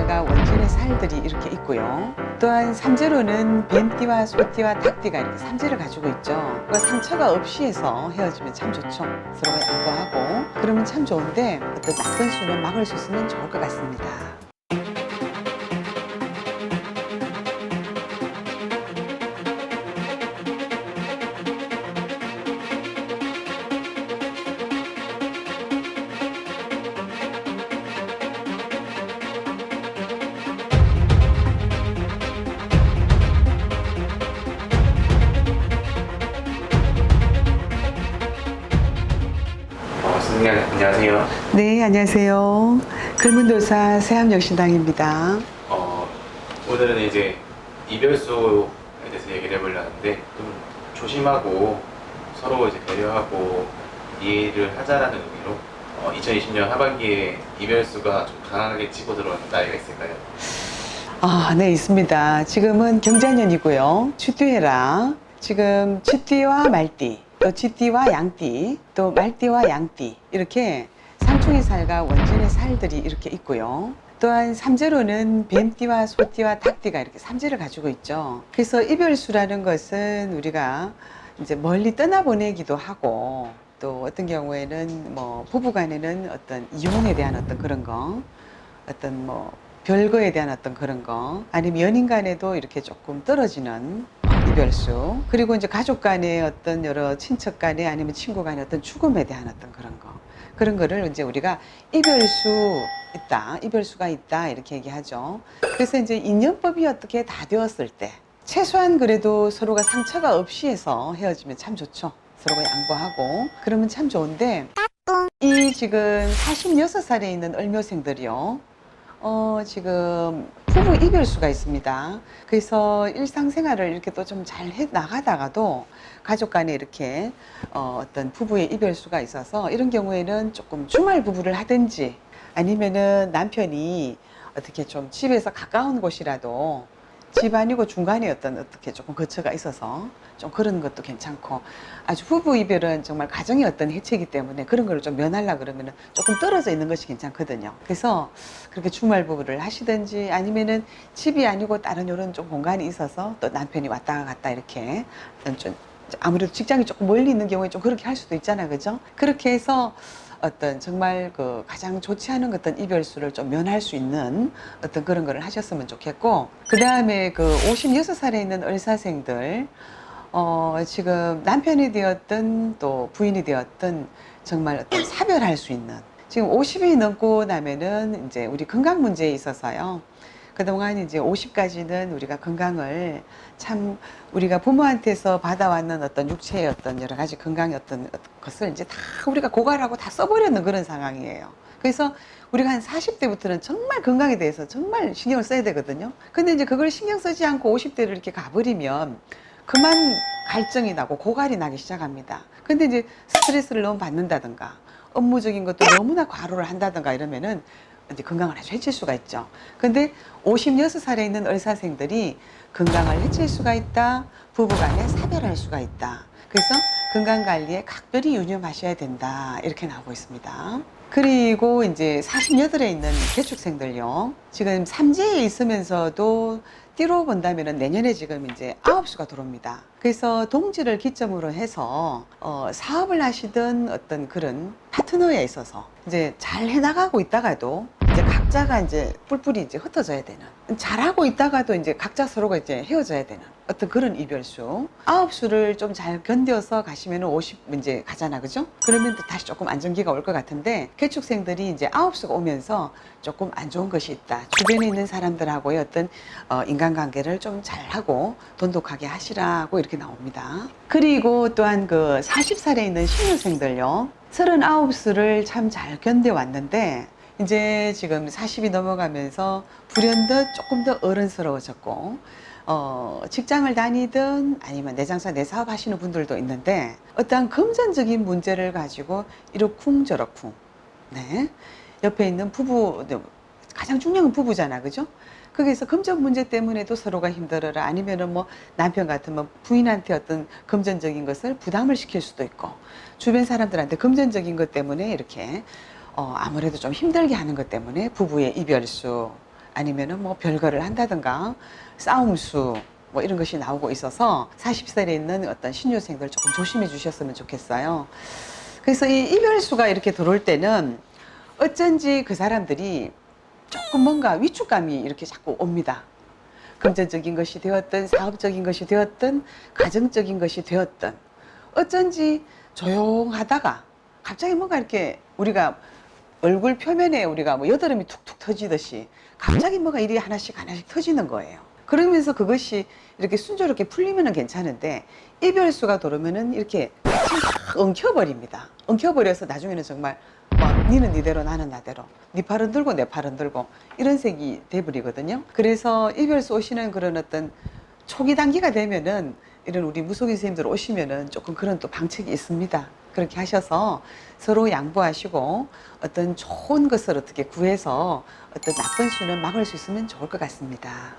살과 원진의 살들이 이렇게 있고요. 또한 삼재로는 뱀띠와 소띠와 닭띠가 이렇게 삼재를 가지고 있죠. 그러니까 상처가 없이 해서 헤어지면 참 좋죠. 서로가 양보하고 그러면 참 좋은데 어떤 나쁜 수는 막을 수 있으면 좋을 것 같습니다. 선생님 안녕하세요. 네, 안녕하세요. 글문도사 세암영신당입니다. 오늘은 이제 이별소에 대해서 얘기를 해보려 하는데 좀 조심하고 서로 이제 배려하고 이해를 하자라는 의미로 2020년 하반기에 이별수가 좀 강하게 치고 들어오는 나이가 있을까요? 네, 있습니다. 지금은 경자년이고요. 쥐띠해라. 지금 쥐띠와 말띠, 또 쥐띠와 양띠, 또 말띠와 양띠 이렇게 상충의 살과 원진의 살들이 이렇게 있고요. 또한 삼재로는 뱀띠와 소띠와 닭띠가 이렇게 삼재를 가지고 있죠. 그래서 이별수라는 것은 우리가 이제 멀리 떠나보내기도 하고 또 어떤 경우에는 뭐 부부간에는 어떤 이혼에 대한 어떤 그런 거, 어떤 뭐 별거에 대한 어떤 그런 거, 아니면 연인 간에도 이렇게 조금 떨어지는 이별수, 그리고 이제 가족 간의 어떤 여러 친척 간에 아니면 친구 간의 어떤 죽음에 대한 어떤 그런 거, 그런 거를 이제 우리가 이별수가 있다 이렇게 얘기하죠. 그래서 이제 인연법이 어떻게 다 되었을 때 최소한 그래도 서로가 상처가 없이 해서 헤어지면 참 좋죠. 서로가 양보하고 그러면 참 좋은데, 이 지금 46살에 있는 을묘생들이요, 지금 부부 이별수가 있습니다. 그래서 일상생활을 이렇게 또 좀 잘 해 나가다가도 가족 간에 이렇게 어떤 부부의 이별수가 있어서 이런 경우에는 조금 주말 부부를 하든지 아니면은 남편이 어떻게 좀 집에서 가까운 곳이라도 집 아니고 중간에 어떻게 조금 거처가 있어서 좀 그런 것도 괜찮고, 아주 부부 이별은 정말 가정의 어떤 해체이기 때문에 그런 걸 좀 면하려 그러면은 조금 떨어져 있는 것이 괜찮거든요. 그래서 그렇게 주말 부부를 하시든지 아니면은 집이 아니고 다른 이런 좀 공간이 있어서 또 남편이 왔다 갔다 이렇게 좀 아무래도 직장이 조금 멀리 있는 경우에 좀 그렇게 할 수도 있잖아요. 그죠? 그렇게 해서 어떤 정말 그 가장 좋지 않은 어떤 이별수를 좀 면할 수 있는 어떤 그런 거를 하셨으면 좋겠고, 그 다음에 그 56살에 있는 을사생들, 지금 남편이 되었든 또 부인이 되었든 정말 어떤 사별할 수 있는, 지금 50이 넘고 나면은 이제 우리 건강 문제에 있어서요, 그동안 이제 50까지는 우리가 건강을 참 우리가 부모한테서 받아왔는 어떤 육체의 어떤 여러 가지 건강의 어떤 것을 이제 다 우리가 고갈하고 다 써버리는 그런 상황이에요. 그래서 우리가 한 40대부터는 정말 건강에 대해서 정말 신경을 써야 되거든요. 근데 이제 그걸 신경 쓰지 않고 50대를 이렇게 가버리면 그만 갈증이 나고 고갈이 나기 시작합니다. 근데 이제 스트레스를 너무 받는다든가 업무적인 것도 너무나 과로를 한다든가 이러면은 이제 건강을 아주 해칠 수가 있죠. 근데 56살에 있는 을사생들이 건강을 해칠 수가 있다, 부부간에 사별할 수가 있다. 그래서 건강관리에 각별히 유념하셔야 된다 이렇게 나오고 있습니다. 그리고 이제 48에 있는 개축생들요, 지금 삼재에 있으면서도 띠로 본다면 내년에 지금 이제 9수가 들어옵니다. 그래서 동지를 기점으로 해서 사업을 하시던 어떤 그런 파트너에 있어서 이제 잘 해나가고 있다가도 이제 각자가 이제 뿔뿔이 이제 흩어져야 되는, 잘하고 있다가도 이제 각자 서로가 이제 헤어져야 되는 어떤 그런 이별수, 9수를 좀 잘 견뎌서 가시면 50 이제 가잖아, 그죠? 그러면 또 다시 조금 안정기가 올 것 같은데, 개축생들이 이제 9수가 오면서 조금 안 좋은 것이 있다. 주변에 있는 사람들하고의 어떤 인간관계를 좀 잘하고 돈독하게 하시라고 이렇게 나옵니다. 그리고 또한 그 40살에 있는 신유생들요, 39수를 참 잘 견뎌왔는데 이제 지금 40이 넘어가면서 불현듯 조금 더 어른스러워졌고, 직장을 다니든 아니면 내 장사 내 사업 하시는 분들도 있는데 어떠한 금전적인 문제를 가지고 이러쿵저러쿵, 네, 옆에 있는 부부, 가장 중요한 건 부부잖아, 그죠? 거기서 금전 문제 때문에도 서로가 힘들어라, 아니면은 뭐 남편 같으면 부인한테 어떤 금전적인 것을 부담을 시킬 수도 있고, 주변 사람들한테 금전적인 것 때문에 이렇게 아무래도 좀 힘들게 하는 것 때문에 부부의 이별수, 아니면은 뭐 별거를 한다든가 싸움수 뭐 이런 것이 나오고 있어서 40살에 있는 어떤 신유생들 조금 조심해 주셨으면 좋겠어요. 그래서 이 이별수가 이렇게 들어올 때는 어쩐지 그 사람들이 조금 뭔가 위축감이 이렇게 자꾸 옵니다. 금전적인 것이 되었든 사업적인 것이 되었든 가정적인 것이 되었든 어쩐지 조용하다가 갑자기 뭔가 이렇게 우리가 얼굴 표면에 우리가 뭐 여드름이 툭툭 터지듯이 갑자기 뭐가 일이 하나씩 하나씩 터지는 거예요. 그러면서 그것이 이렇게 순조롭게 풀리면은 괜찮은데 이별수가 들어오면은 이렇게 같이 막 엉켜버립니다. 엉켜버려서 나중에는 정말 막 니는 니대로 나는 나대로 니 팔은 들고 내 팔은 들고 이런 색이 돼버리거든요. 그래서 이별수 오시는 그런 어떤 초기 단계가 되면은 이런 우리 무속인 선생님들 오시면은 조금 그런 또 방책이 있습니다. 그렇게 하셔서 서로 양보하시고 어떤 좋은 것을 어떻게 구해서 어떤 나쁜 수는 막을 수 있으면 좋을 것 같습니다.